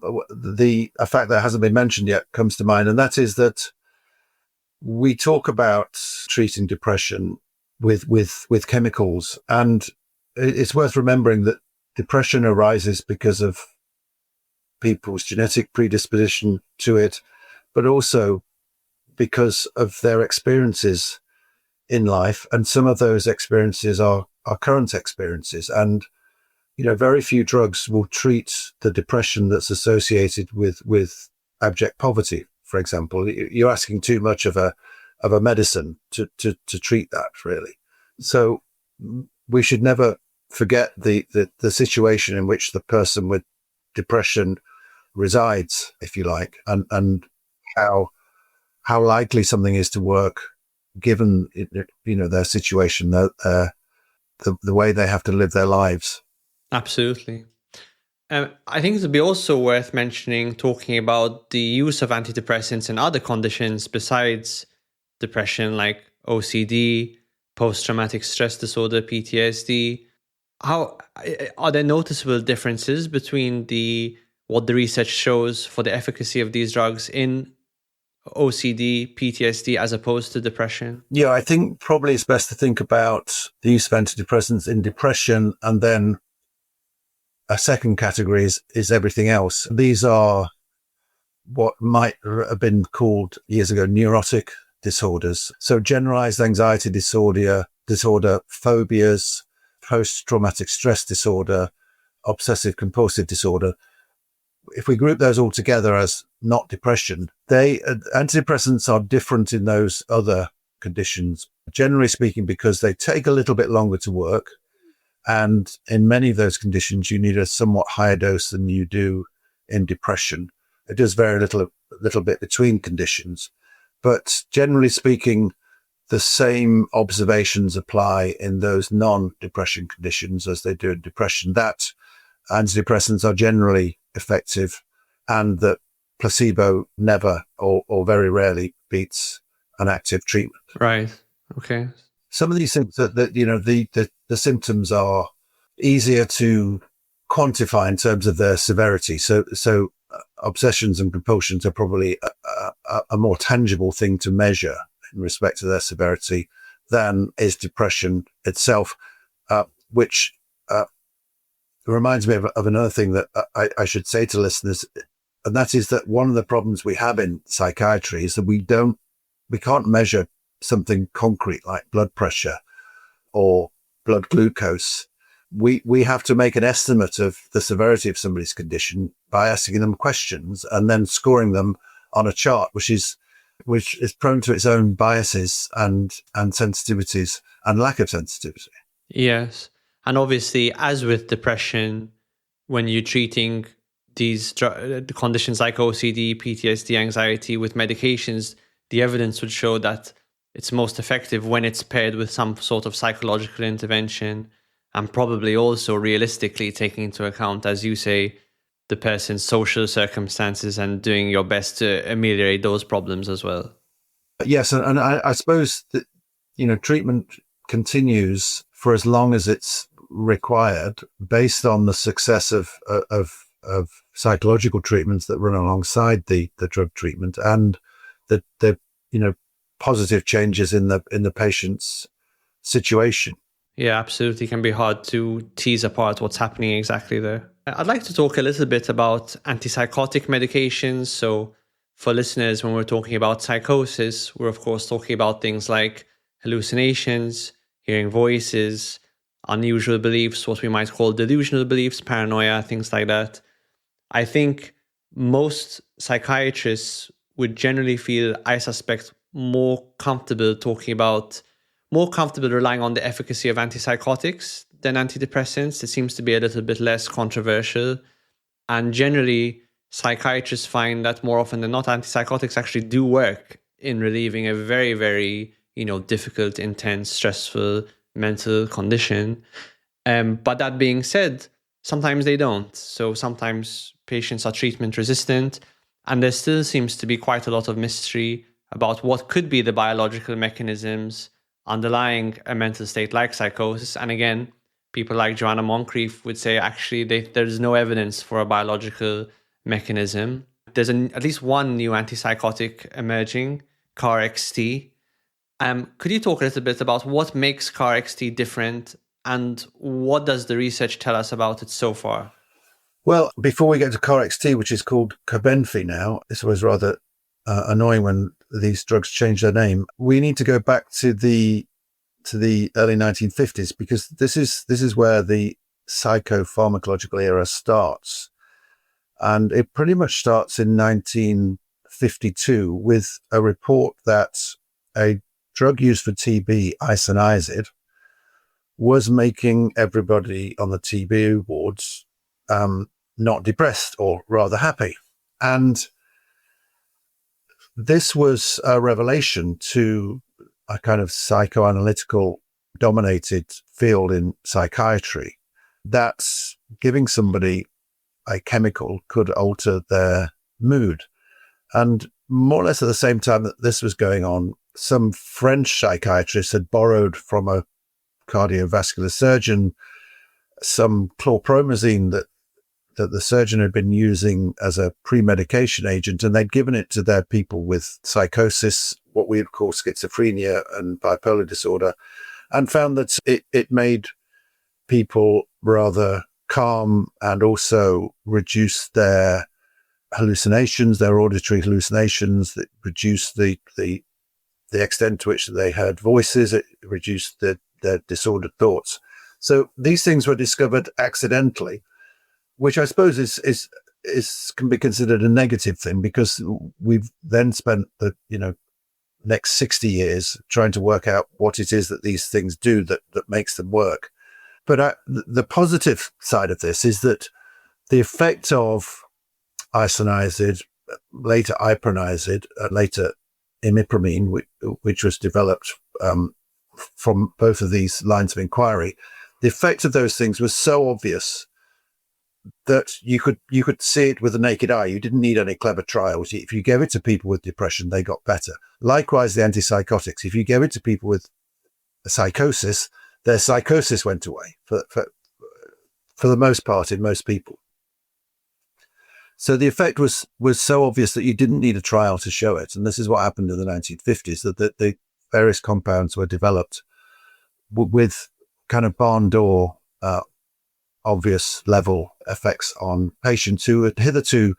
a fact that hasn't been mentioned yet comes to mind, and that is that we talk about treating depression with chemicals, and it's worth remembering that depression arises because of people's genetic predisposition to it, but also because of their experiences in life, and some of those experiences are current experiences. And very few drugs will treat the depression that's associated with abject poverty, for example. You're asking too much of a medicine to treat that, really. So we should never forget the situation in which the person with depression resides, if you like, and how likely something is to work given their situation, the way they have to live their lives. Absolutely. I think it would be also worth mentioning, talking about the use of antidepressants in other conditions besides depression, like OCD, post-traumatic stress disorder, PTSD. How are there noticeable differences between what the research shows for the efficacy of these drugs in OCD, PTSD, as opposed to depression? Yeah, I think probably it's best to think about the use of antidepressants in depression, and then a second category is everything else. These are what might have been called years ago neurotic disorders. So generalized anxiety disorder, phobias, post-traumatic stress disorder, obsessive compulsive disorder. If we group those all together as not depression, antidepressants are different in those other conditions, generally speaking, because they take a little bit longer to work. And in many of those conditions, you need a somewhat higher dose than you do in depression. It does vary a little bit between conditions. But generally speaking, the same observations apply in those non-depression conditions as they do in depression, that antidepressants are generally effective and that placebo never or very rarely beats an active treatment. Right. Okay. Some of these things that the symptoms are easier to quantify in terms of their severity. So obsessions and compulsions are probably a more tangible thing to measure in respect to their severity than is depression itself, which reminds me of another thing that I should say to listeners, and that is that one of the problems we have in psychiatry is that we can't measure something concrete like blood pressure or blood glucose. We have to make an estimate of the severity of somebody's condition by asking them questions and then scoring them on a chart, which is prone to its own biases and sensitivities and lack of sensitivity. Yes. And obviously, as with depression, when you're treating these conditions like OCD, PTSD, anxiety with medications, the evidence would show that it's most effective when it's paired with some sort of psychological intervention, and probably also realistically taking into account, as you say, the person's social circumstances and doing your best to ameliorate those problems as well. Yes, and I suppose that treatment continues for as long as it's required, based on the success of psychological treatments that run alongside the drug treatment, and the positive changes in the patient's situation. Yeah, absolutely. It can be hard to tease apart what's happening exactly there. I'd like to talk a little bit about antipsychotic medications. So, for listeners, when we're talking about psychosis, we're of course talking about things like hallucinations, hearing voices, unusual beliefs, what we might call delusional beliefs, paranoia, things like that. I think most psychiatrists would generally feel, I suspect, more comfortable relying on the efficacy of antipsychotics than antidepressants. It seems to be a little bit less controversial. And generally, psychiatrists find that more often than not, antipsychotics actually do work in relieving a very, very, difficult, intense, stressful mental condition. But that being said, sometimes they don't. So sometimes patients are treatment resistant, and there still seems to be quite a lot of mystery about what could be the biological mechanisms underlying a mental state like psychosis. And again, people like Joanna Moncrief would say actually there's no evidence for a biological mechanism. There's at least one new antipsychotic emerging, KarXT. Could you talk a little bit about what makes KarXT different and what does the research tell us about it so far? Well, before we get to KarXT, which is called Cobenfy now, this was rather annoying when these drugs change their name. We need to go back to the early 1950s because this is where the psychopharmacological era starts, and it pretty much starts in 1952 with a report that a drug used for TB, isoniazid, was making everybody on the TB wards not depressed, or rather happy. And this was a revelation to a kind of psychoanalytical dominated field in psychiatry, that giving somebody a chemical could alter their mood. And more or less at the same time that this was going on, some French psychiatrists had borrowed from a cardiovascular surgeon some chlorpromazine that the surgeon had been using as a pre-medication agent, and they'd given it to their people with psychosis, what we would call schizophrenia and bipolar disorder, and found that it made people rather calm and also reduced their hallucinations, their auditory hallucinations, that reduced the extent to which they heard voices, it reduced their disordered thoughts. So these things were discovered accidentally, which I suppose is can be considered a negative thing, because we've then spent the next 60 years trying to work out what it is that these things do that makes them work. But the positive side of this is that the effect of isoniazid, later iproniazid, later imipramine, which was developed from both of these lines of inquiry, the effect of those things was so obvious that you could see it with the naked eye. You didn't need any clever trials. If you gave it to people with depression, they got better. Likewise, the antipsychotics. If you gave it to people with a psychosis, their psychosis went away for the most part in most people. So the effect was so obvious that you didn't need a trial to show it. And this is what happened in the 1950s, that the various compounds were developed with kind of barn door obvious level effects on patients who had hitherto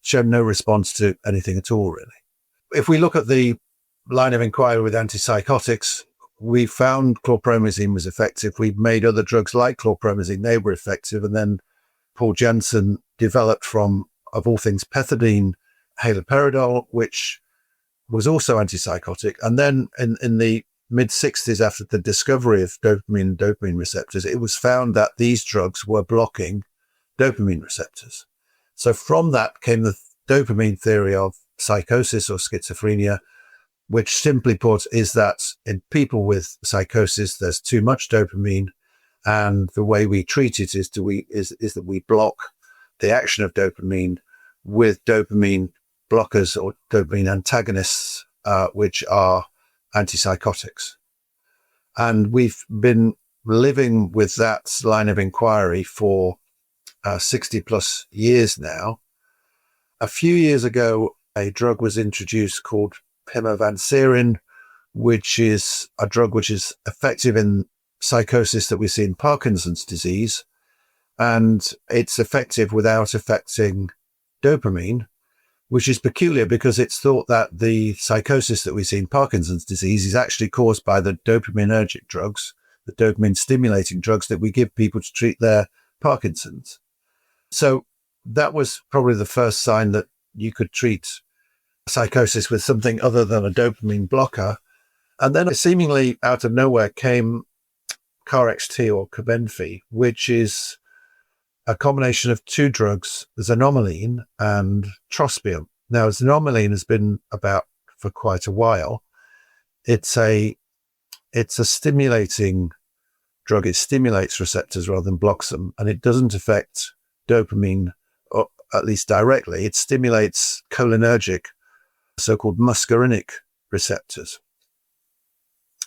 shown no response to anything at all, really. If we look at the line of inquiry with antipsychotics, we found chlorpromazine was effective. We made other drugs like chlorpromazine, they were effective. And then Paul Jensen developed from, of all things, pethidine, haloperidol, which was also antipsychotic. And then in the mid-60s, after the discovery of dopamine receptors, it was found that these drugs were blocking dopamine receptors. So from that came the dopamine theory of psychosis or schizophrenia, which simply put is that in people with psychosis, there's too much dopamine, and the way we treat it is that we block the action of dopamine with dopamine blockers or dopamine antagonists, which are antipsychotics. And we've been living with that line of inquiry for 60 plus years now. A few years ago, a drug was introduced called pimavanserin, which is a drug which is effective in psychosis that we see in Parkinson's disease. and it's effective without affecting dopamine, which is peculiar because it's thought that the psychosis that we see in Parkinson's disease is actually caused by the dopaminergic drugs, the dopamine stimulating drugs that we give people to treat their Parkinson's. So that was probably the first sign that you could treat psychosis with something other than a dopamine blocker. And then seemingly out of nowhere came CarXT or Cobenfy, which is a combination of two drugs, xanomeline and trospium. Now, xanomeline has been about for quite a while. It's a stimulating drug. It stimulates receptors rather than blocks them, and it doesn't affect dopamine, or at least directly. It stimulates cholinergic, so-called muscarinic receptors.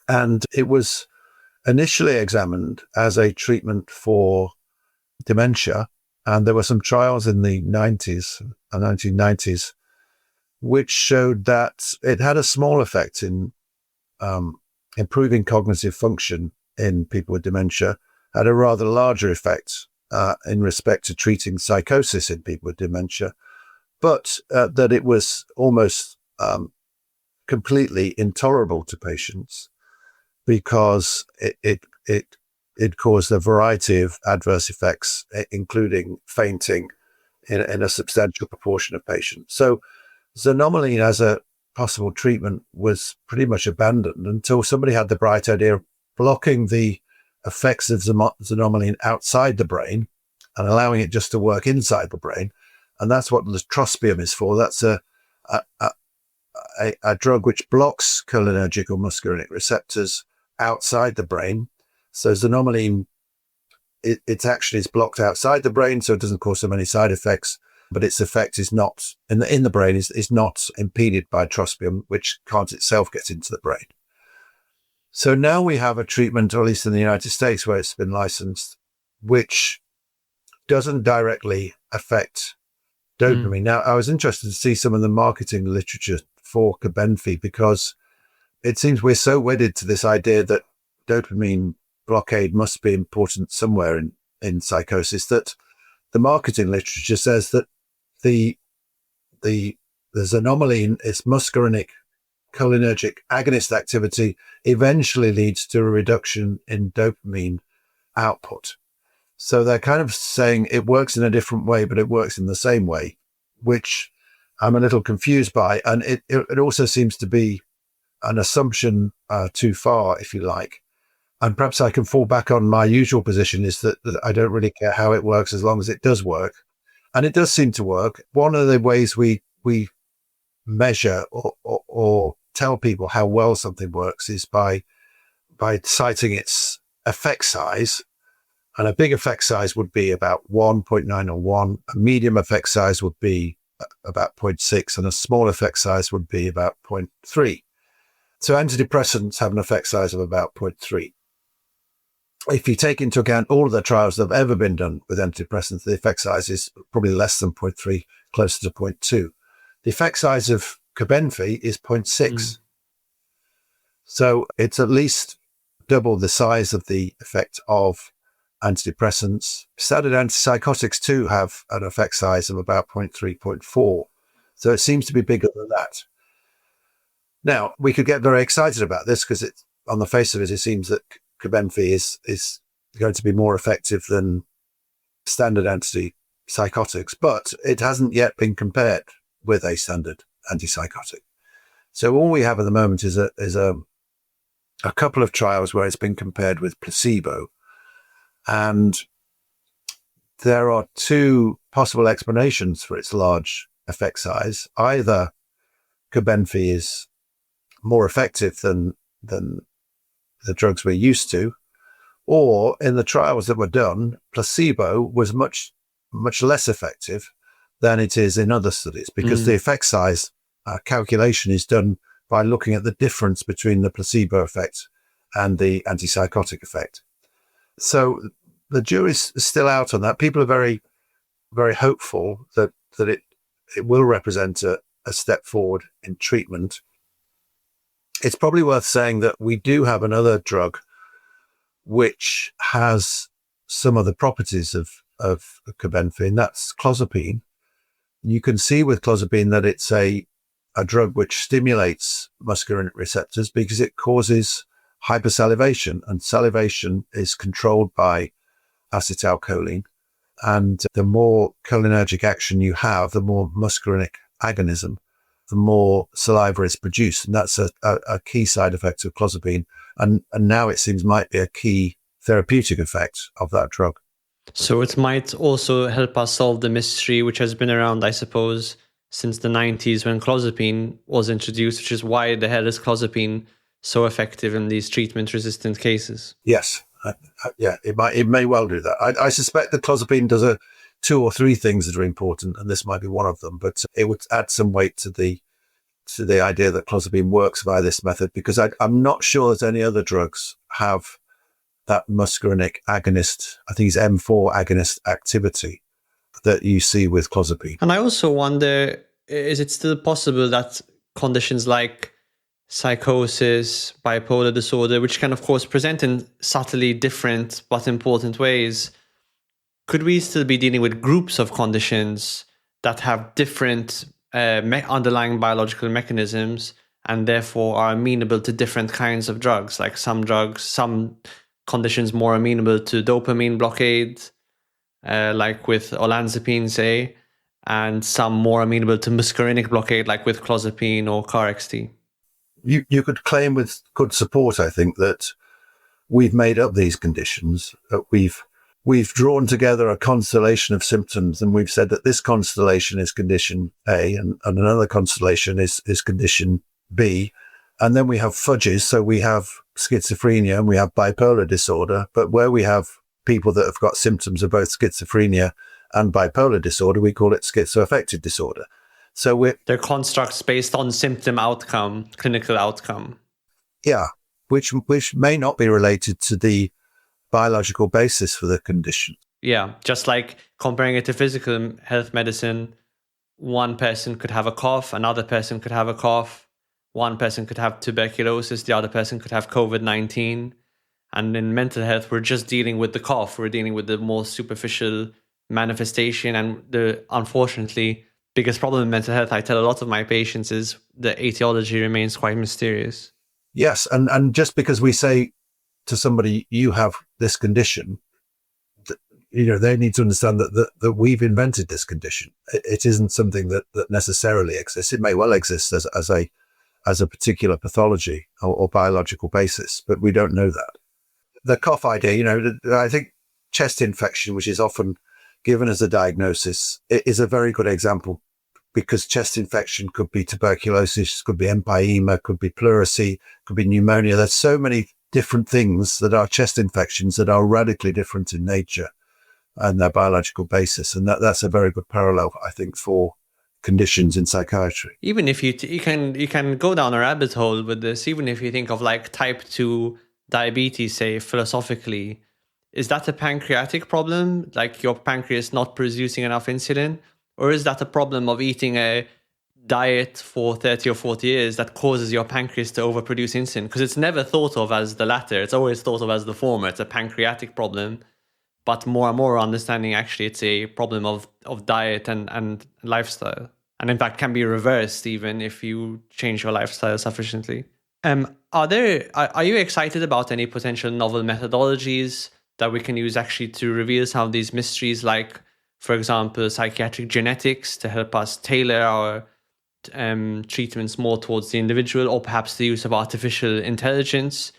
And it was initially examined as a treatment for dementia, and there were some trials in the 1990s, which showed that it had a small effect in improving cognitive function in people with dementia, had a rather larger effect in respect to treating psychosis in people with dementia, but that it was almost completely intolerable to patients because it caused a variety of adverse effects, including fainting in a substantial proportion of patients. So xanomeline as a possible treatment was pretty much abandoned until somebody had the bright idea of blocking the effects of xanomeline outside the brain and allowing it just to work inside the brain. And that's what the trospium is for. That's a drug which blocks cholinergic or muscarinic receptors outside the brain. So xanomeline, it's actually blocked outside the brain, so it doesn't cause so many side effects, but its effect is not in the brain is not impeded by trospium, which can't itself get into the brain. So now we have a treatment, or at least in the United States where it's been licensed, which doesn't directly affect dopamine. Now, I was interested to see some of the marketing literature for Cobenfy because it seems we're so wedded to this idea that dopamine blockade must be important somewhere in psychosis that the marketing literature says that the xanomeline, its muscarinic cholinergic agonist activity eventually leads to a reduction in dopamine output. So they're kind of saying it works in a different way, but it works in the same way, which I'm a little confused by. And it also seems to be an assumption too far, if you like. And perhaps I can fall back on my usual position is that I don't really care how it works as long as it does work. And it does seem to work. One of the ways we measure or tell people how well something works is by citing its effect size. And a big effect size would be about 1.9 or 1. A medium effect size would be about 0.6, and a small effect size would be about 0.3. So antidepressants have an effect size of about 0.3. If you take into account all of the trials that have ever been done with antidepressants, the effect size is probably less than 0.3, closer to 0.2. The effect size of Cobenfy is 0.6. So it's at least double the size of the effect of antidepressants. Standard antipsychotics too have an effect size of about 0.3, 0.4. So it seems to be bigger than that. Now, we could get very excited about this because it's on the face of it, it seems that Cobenfy is going to be more effective than standard antipsychotics, but it hasn't yet been compared with a standard antipsychotic. So all we have at the moment is a couple of trials where it's been compared with placebo. And there are two possible explanations for its large effect size. Either Cobenfy is more effective than the drugs we're used to, or in the trials that were done, placebo was much less effective than it is in other studies because the effect size calculation is done by looking at the difference between the placebo effect and the antipsychotic effect. So the jury's still out on that. People are very, very hopeful that it will represent a step forward in treatment. It's probably worth saying that we do have another drug which has some of the properties of of gabapentin. That's clozapine. You can see with clozapine that it's a drug which stimulates muscarinic receptors because it causes hypersalivation, and salivation is controlled by acetylcholine. And the more cholinergic action you have, the more muscarinic agonism, the more saliva is produced. And that's a key side effect of clozapine. And now it seems might be a key therapeutic effect of that drug. So it might also help us solve the mystery, which has been around, I suppose, since the 90s when clozapine was introduced, which is why the hell is clozapine so effective in these treatment-resistant cases? Yes. Yeah, it may well do that. I suspect that clozapine does 2 or 3 things that are important, and this might be one of them, but it would add some weight to the idea that clozapine works by this method, because I'm not sure that any other drugs have that muscarinic agonist, I think it's M4 agonist activity that you see with clozapine. And I also wonder, is it still possible that conditions like psychosis, bipolar disorder, which can of course present in subtly different but important ways, could we still be dealing with groups of conditions that have different underlying biological mechanisms and therefore are amenable to different kinds of drugs? Like some conditions more amenable to dopamine blockade, like with olanzapine, say, and some more amenable to muscarinic blockade, like with clozapine or KarXT. You could claim with good support, I think, that we've made up these conditions, that we've drawn together a constellation of symptoms, and we've said that this constellation is condition A and another constellation is condition B. And then we have fudges. So we have schizophrenia and we have bipolar disorder. But where we have people that have got symptoms of both schizophrenia and bipolar disorder, we call it schizoaffective disorder. So they're constructs based on symptom outcome, clinical outcome. Yeah, which may not be related to the biological basis for the condition. Yeah, just like comparing it to physical health medicine, one person could have a cough, another person could have a cough, one person could have tuberculosis, the other person could have COVID-19. And in mental health, we're just dealing with the cough. We're dealing with the more superficial manifestation. And unfortunately, biggest problem in mental health, I tell a lot of my patients, is the etiology remains quite mysterious. Yes, and just because we say to somebody, you have this condition, they need to understand that we've invented this condition. It isn't something that necessarily exists. It may well exist as a particular pathology or biological basis, but we don't know that. The cough idea, I think chest infection, which is often given as a diagnosis, it is a very good example, because chest infection could be tuberculosis, could be empyema, could be pleurisy, could be pneumonia. There's so many different things that are chest infections that are radically different in nature and their biological basis. And that's a very good parallel, I think, for conditions in psychiatry. Even if you can go down a rabbit hole with this, even if you think of like type 2 diabetes, say, philosophically, is that a pancreatic problem, like your pancreas not producing enough insulin? Or is that a problem of eating a diet for 30 or 40 years that causes your pancreas to overproduce insulin? Because it's never thought of as the latter. It's always thought of as the former. It's a pancreatic problem. But more and more understanding, actually, it's a problem of diet and lifestyle. And in fact, can be reversed even if you change your lifestyle sufficiently. Are you excited about any potential novel methodologies that we can use actually to reveal some of these mysteries, like, for example, psychiatric genetics to help us tailor our treatments more towards the individual, or perhaps the use of artificial intelligence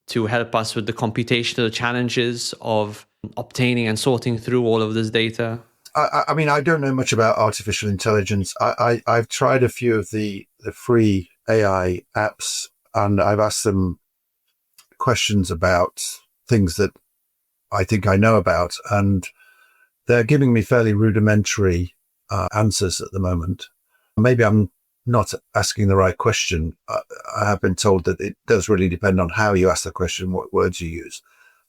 to help us with the computational challenges of obtaining and sorting through all of this data? I mean, I don't know much about artificial intelligence. I've tried a few of the free AI apps, and I've asked them questions about things that I think I know about, and they're giving me fairly rudimentary answers at the moment. Maybe I'm not asking the right question. I have been told that it does really depend on how you ask the question, what words you use.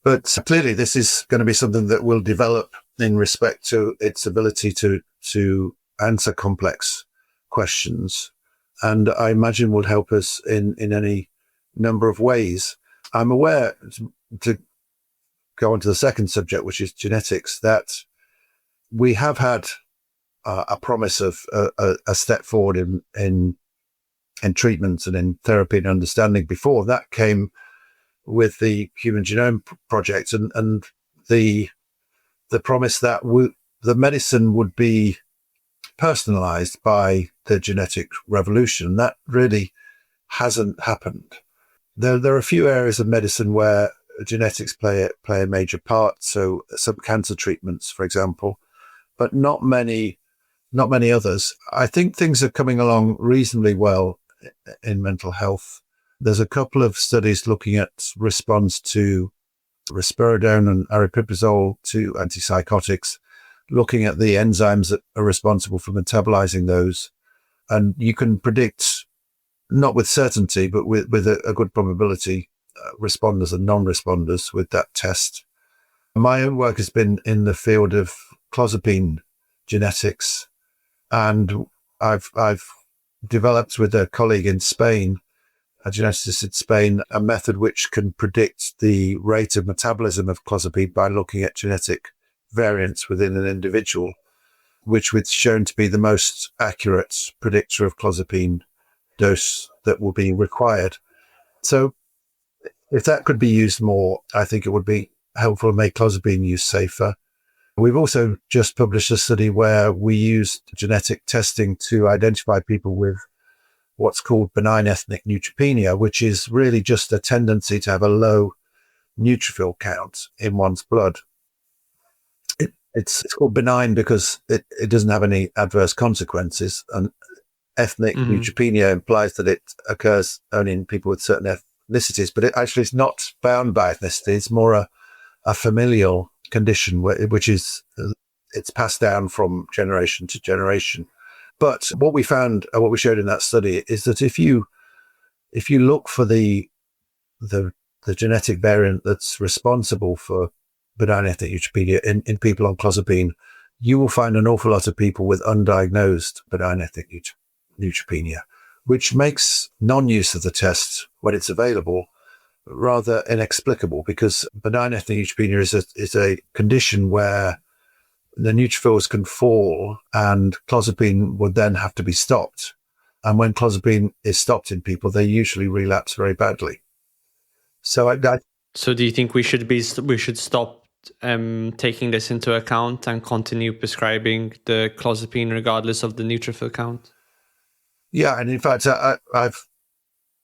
But clearly this is going to be something that will develop in respect to its ability to answer complex questions, and I imagine would help us in any number of ways. I'm aware, to go on to the second subject, which is genetics, that we have had a promise of a step forward in treatments and in therapy and understanding before. That came with the Human Genome Project and the promise that the medicine would be personalized by the genetic revolution. That really hasn't happened. There are a few areas of medicine where genetics play a major part. So some cancer treatments, for example, but not many others. I think things are coming along reasonably well in mental health. There's a couple of studies looking at response to risperidone and aripiprazole, to antipsychotics, looking at the enzymes that are responsible for metabolizing those. And you can predict, not with certainty, but with a good probability, responders and non-responders with that test. My own work has been in the field of clozapine genetics, and I've developed with a colleague in Spain, a geneticist in Spain, a method which can predict the rate of metabolism of clozapine by looking at genetic variants within an individual, which was shown to be the most accurate predictor of clozapine dose that will be required. So if that could be used more, I think it would be helpful to make clozapine use safer. We've also just published a study where we used genetic testing to identify people with what's called benign ethnic neutropenia, which is really just a tendency to have a low neutrophil count in one's blood. It's called benign because it doesn't have any adverse consequences, and ethnic neutropenia implies that it occurs only in people with certain ethnicities, but it actually is not bound by ethnicity. It's more a familial condition, which is it's passed down from generation to generation. But what we found, what we showed in that study, is that if you look for the genetic variant that's responsible for benign ethnic neutropenia in people on clozapine, you will find an awful lot of people with undiagnosed benign ethnic neutropenia, which makes non-use of the test when it's available rather inexplicable, because benign ethnic neutropenia is a condition where the neutrophils can fall and clozapine would then have to be stopped. And when clozapine is stopped in people, they usually relapse very badly. So So do you think we should stop taking this into account and continue prescribing the clozapine regardless of the neutrophil count? Yeah, and in fact,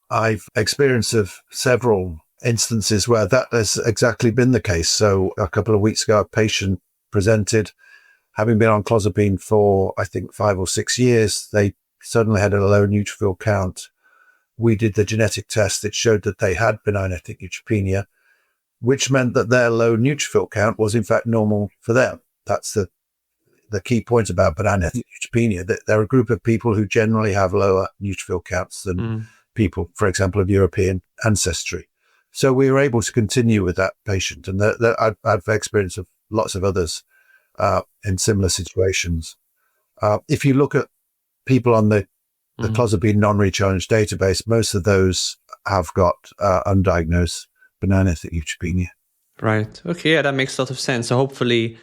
I've experienced of several instances where that has exactly been the case. So a couple of weeks ago, a patient presented, having been on clozapine for, I think, 5 or 6 years. They suddenly had a low neutrophil count. We did the genetic test. It showed that they had benign ethnic neutropenia, which meant that their low neutrophil count was in fact normal for them. That's the key point about benign ethnic neutropenia, that they're a group of people who generally have lower neutrophil counts than people, for example, of European ancestry. So we were able to continue with that patient. And I've experienced of lots of others in similar situations. If you look at people on the clozapine non-rechallenged database, most of those have got undiagnosed benign ethnic neutropenia. Right. Okay. Yeah, that makes a lot of sense. So hopefully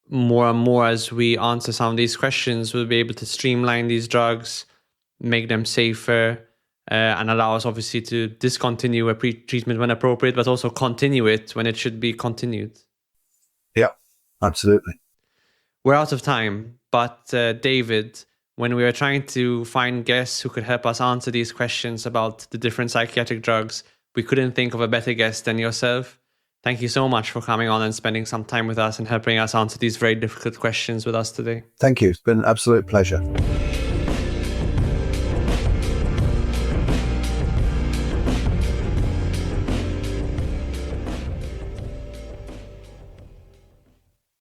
more and more as we answer some of these questions, we'll be able to streamline these drugs, make them safer, and allow us obviously to discontinue a treatment when appropriate, but also continue it when it should be continued. Yeah, absolutely. We're out of time, but David, when we were trying to find guests who could help us answer these questions about the different psychiatric drugs, we couldn't think of a better guest than yourself. Thank you so much for coming on and spending some time with us and helping us answer these very difficult questions with us today. Thank you. It's been an absolute pleasure.